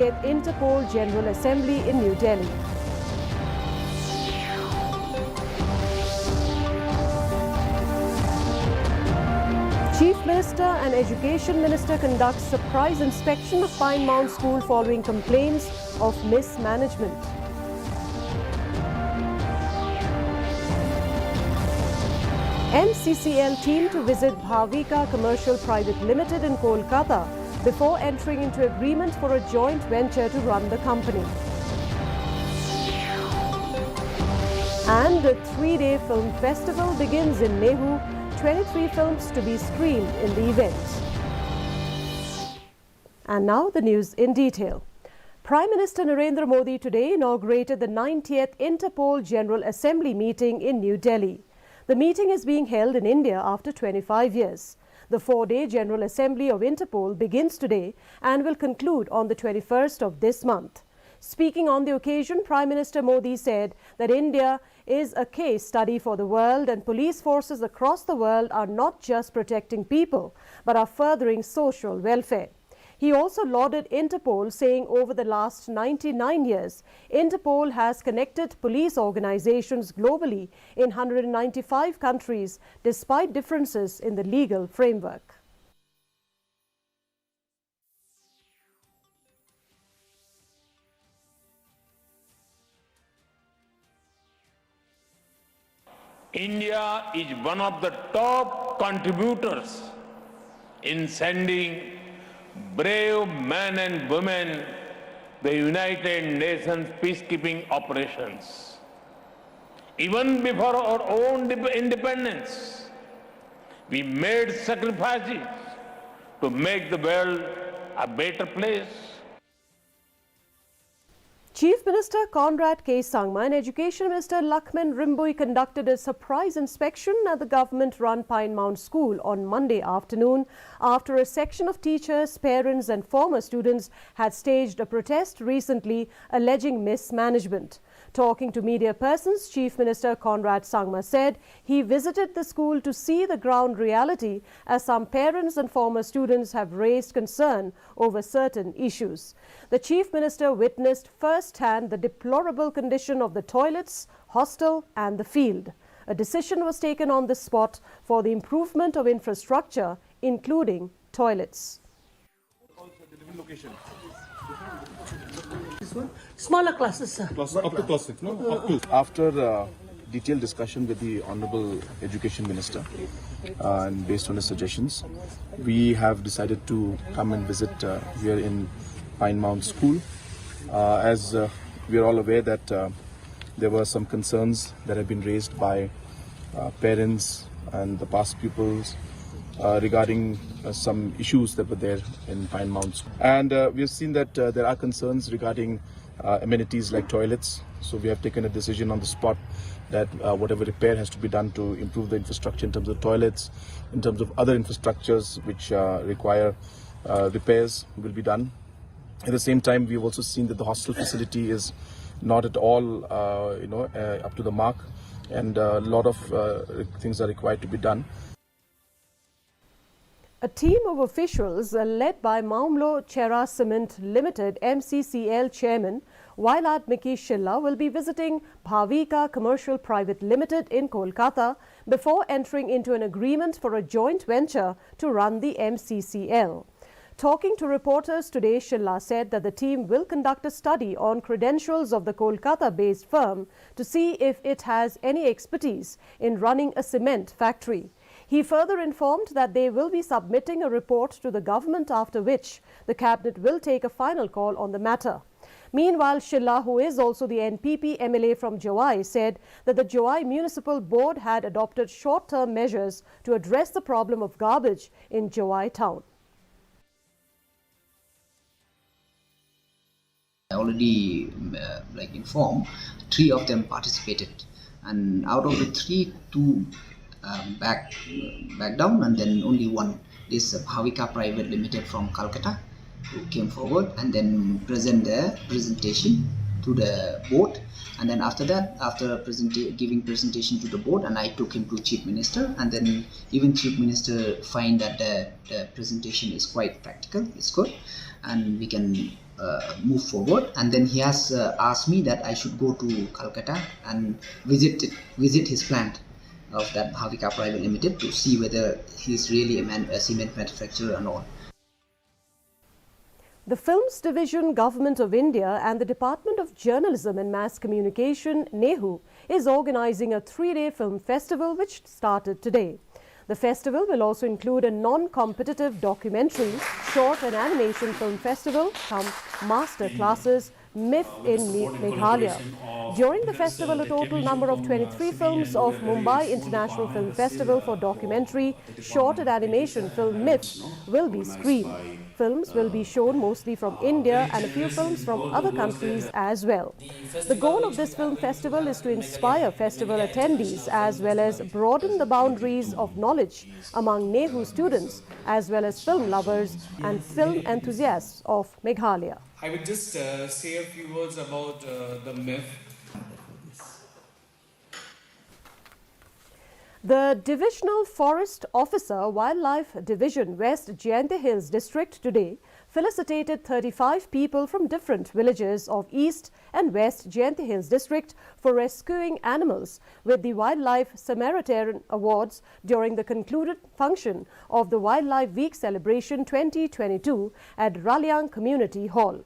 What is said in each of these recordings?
at Interpol General Assembly in New Delhi. Chief Minister and Education Minister conducts surprise inspection of Pine Mount School following complaints of mismanagement. MCCL team to visit Bhavika Commercial Private Limited in Kolkata before entering into agreement for a joint venture to run the company. And the 3-day film festival begins in Nehu. 23 films to be screened in the event. And now the news in detail. Prime Minister Narendra Modi today inaugurated the 90th Interpol General Assembly meeting in New Delhi. The meeting is being held in India after 25 years. The 4-day General Assembly of Interpol begins today and will conclude on the 21st of this month. Speaking on the occasion, Prime Minister Modi said that India is a case study for the world and police forces across the world are not just protecting people but are furthering social welfare. He also lauded Interpol, saying over the last 99 years, Interpol has connected police organizations globally in 195 countries despite differences in the legal framework. India is one of the top contributors in sending brave men and women the United Nations peacekeeping operations. Even before our own independence, we made sacrifices to make the world a better place. Chief Minister Conrad K. Sangma and Education Minister Lakshman Rimbui conducted a surprise inspection at the government-run Pine Mount School on Monday afternoon after a section of teachers, parents and former students had staged a protest recently alleging mismanagement. Talking to media persons, Chief Minister Conrad Sangma said he visited the school to see the ground reality as some parents and former students have raised concern over certain issues. The Chief Minister witnessed firsthand the deplorable condition of the toilets, hostel and the field. A decision was taken on the spot for the improvement of infrastructure, including toilets. Smaller classes, sir. Up to class 6, no? Up to. After detailed discussion with the Honorable Education Minister and based on his suggestions, we have decided to come and visit here in Pine Mount School. As we are all aware that there were some concerns that have been raised by parents and the past pupils regarding some issues that were there in Pine Mount. And we have seen that there are concerns regarding amenities like toilets. So we have taken a decision on the spot that whatever repair has to be done to improve the infrastructure in terms of toilets, in terms of other infrastructures which require repairs will be done. At the same time, we've also seen that the hostel facility is not at all up to the mark, and a lot of things are required to be done. A team of officials led by Maumlo Chera Cement Limited MCCL Chairman Vailat Miki Shilla will be visiting Bhavika Commercial Private Limited in Kolkata before entering into an agreement for a joint venture to run the MCCL. Talking to reporters today, Shilla said that the team will conduct a study on credentials of the Kolkata-based firm to see if it has any expertise in running a cement factory. He further informed that they will be submitting a report to the government, after which the cabinet will take a final call on the matter. Meanwhile, Shilla, who is also the NPP MLA from Jawai, said that the Jawai Municipal Board had adopted short-term measures to address the problem of garbage in Jawai town. I already informed, 3 of them participated, and out of the 3, 2 back down, and then only one is Bhavika Private Limited from Calcutta who came forward and then present their presentation to the board. And then after that, after giving presentation to the board, and I took him to Chief Minister, and then even Chief Minister find that the presentation is quite practical, it's good, and we can move forward. And then he has asked me that I should go to Calcutta and visit his plant of that Bhavika Private Limited to see whether he's really a cement manufacturer or not. The Films Division, Government of India and the Department of Journalism and Mass Communication, NEHU, is organizing a 3-day film festival which started today. The festival will also include a non-competitive documentary, short and animation film festival, come master classes, MIF in Meghalaya. During the festival, a total number of 23 films of Mumbai International Film Festival for documentary, short and animation film MIF will be screened. Films will be shown mostly from India and a few films from other countries as well. The goal of this film festival is to inspire festival attendees as well as broaden the boundaries of knowledge among NEHU students as well as film lovers and film enthusiasts of Meghalaya. I would just say a few words about the MIF. The Divisional Forest Officer, Wildlife Division, West Jayanti Hills District today felicitated 35 people from different villages of East and West Jayanti Hills District for rescuing animals with the Wildlife Samaritan Awards during the concluded function of the Wildlife Week Celebration 2022 at Ralyang Community Hall.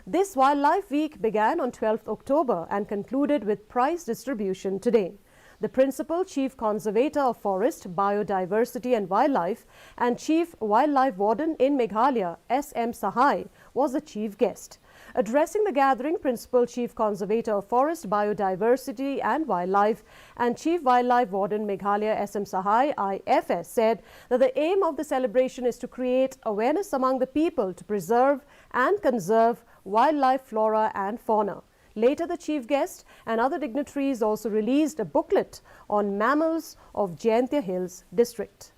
This Wildlife Week began on 12th October and concluded with prize distribution today. The Principal Chief Conservator of Forest, Biodiversity and Wildlife and Chief Wildlife Warden in Meghalaya, S.M. Sahai, was the chief guest. Addressing the gathering, Principal Chief Conservator of Forest, Biodiversity and Wildlife and Chief Wildlife Warden Meghalaya S.M. Sahai, IFS, said that the aim of the celebration is to create awareness among the people to preserve and conserve wildlife, flora and fauna. Later, the chief guest and other dignitaries also released a booklet on mammals of Jayanti Hills district.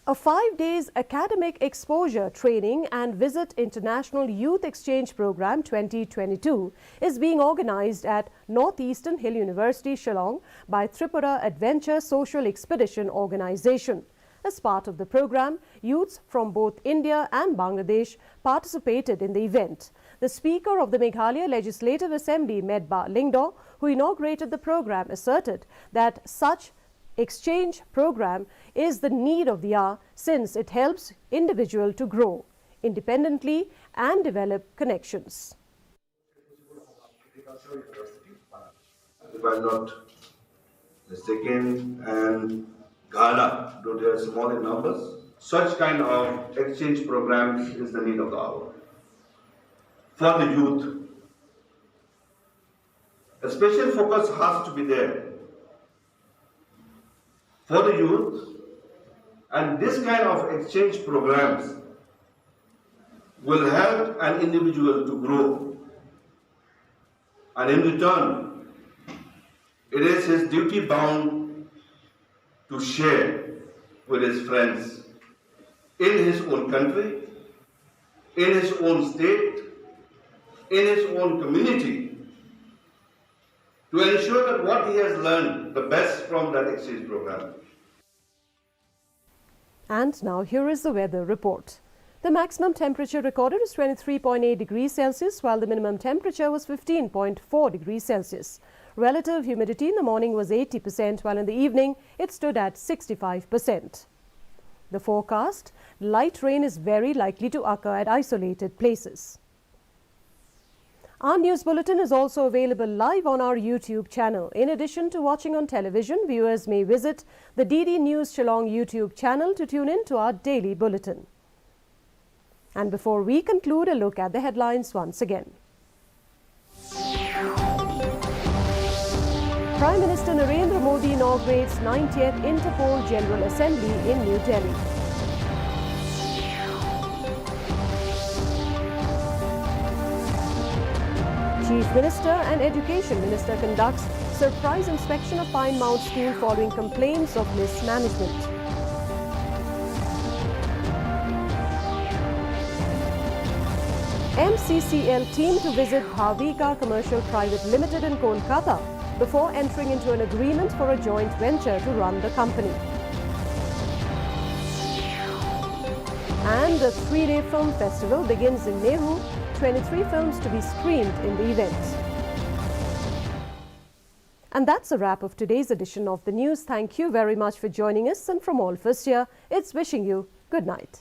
A 5-day academic exposure training and visit International Youth Exchange Program 2022 is being organized at Northeastern Hill University, Shillong by Tripura Adventure Social Expedition Organization. As part of the program, youths from both India and Bangladesh participated in the event. The Speaker of the Meghalaya Legislative Assembly, Medba Lingdo, who inaugurated the program, asserted that such exchange program is the need of the hour since it helps individual to grow independently and develop connections. If I'm not mistaken, and Ghana, though they are small in numbers, such kind of exchange programs is the need of the hour. For the youth, a special focus has to be there for the youth, and this kind of exchange programs will help an individual to grow, and in return, it is his duty bound to share with his friends in his own country, in his own state, in his own community, to ensure that what he has learned, the best from that exchange program. And now here is the weather report. The maximum temperature recorded is 23.8 degrees Celsius, while the minimum temperature was 15.4 degrees Celsius. Relative humidity in the morning was 80%, while in the evening it stood at 65%. The forecast: light rain is very likely to occur at isolated places. Our news bulletin is also available live on our YouTube channel. In addition to watching on television, viewers may visit the DD News Shillong YouTube channel to tune in to our daily bulletin. And before we conclude, a look at the headlines once again. Prime Minister Narendra Modi inaugurates 90th Interpol General Assembly in New Delhi. Chief Minister and Education Minister conducts surprise inspection of Pine Mount School following complaints of mismanagement. MCCL team to visit Bhavika Commercial Private Limited in Kolkata before entering into an agreement for a joint venture to run the company. And the 3-day film festival begins in Nehru, 23 films to be screened in the event. And that's a wrap of today's edition of the news. Thank you very much for joining us, and from all of us here, it's wishing you good night.